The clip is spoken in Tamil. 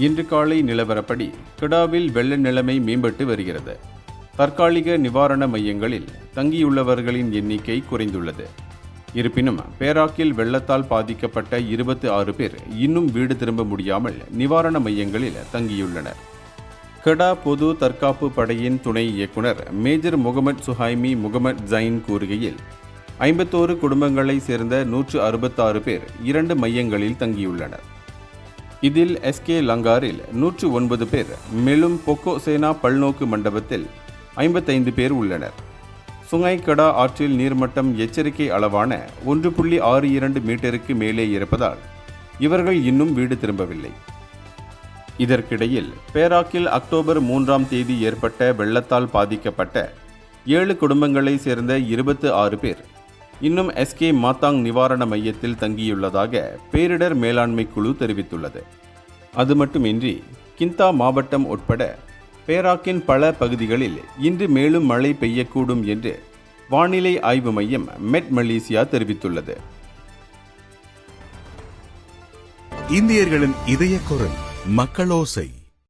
இன்று காலை நிலவரப்படி கெடாவில் வெள்ள நிலைமை மேம்பட்டு வருகிறது. தற்காலிக நிவாரண மையங்களில் தங்கியுள்ளவர்களின் எண்ணிக்கை குறைந்துள்ளது. இருப்பினும் பேராக்கில் வெள்ளத்தால் பாதிக்கப்பட்ட 26 பேர் இன்னும் வீடு திரும்ப முடியாமல் நிவாரண மையங்களில் தங்கியுள்ளனர். கெடா பொது தற்காப்பு படையின் துணை இயக்குனர் மேஜர் முகமது சுஹைமி முகமது ஜைன் கூறுகையில் 51 குடும்பங்களை சேர்ந்த 166 பேர் 2 மையங்களில் தங்கியுள்ளனர். இதில் எஸ்கே லங்காரில் 109 பேர், மேலும் பொக்கோ சேனா பல்நோக்கு மண்டபத்தில் 55 பேர் உள்ளனர். சுங்காய் கடா ஆற்றில் நீர்மட்டம் எச்சரிக்கை அளவான 1.62 மீட்டருக்கு மேலே இருப்பதால் இவர்கள் இன்னும் வீடு திரும்பவில்லை. இதற்கிடையில் பேராக்கில் அக்டோபர் 3ஆம் தேதி ஏற்பட்ட வெள்ளத்தால் பாதிக்கப்பட்ட 7 குடும்பங்களை சேர்ந்த 26 பேர் இன்னும் எஸ்கே மாத்தாங் நிவாரண மையத்தில் தங்கியுள்ளதாக பேரிடர் மேலாண்மை குழு தெரிவித்துள்ளது. அது மட்டுமின்றி கிந்தா மாவட்டம் உட்பட பேராக்கின் பல பகுதிகளில் இன்று மேலும் மழை பெய்யக்கூடும் என்று வானிலை ஆய்வு மையம் மெட் மலேசியா தெரிவித்துள்ளது. இந்தியர்களின் இதய குரல் மக்களோசை.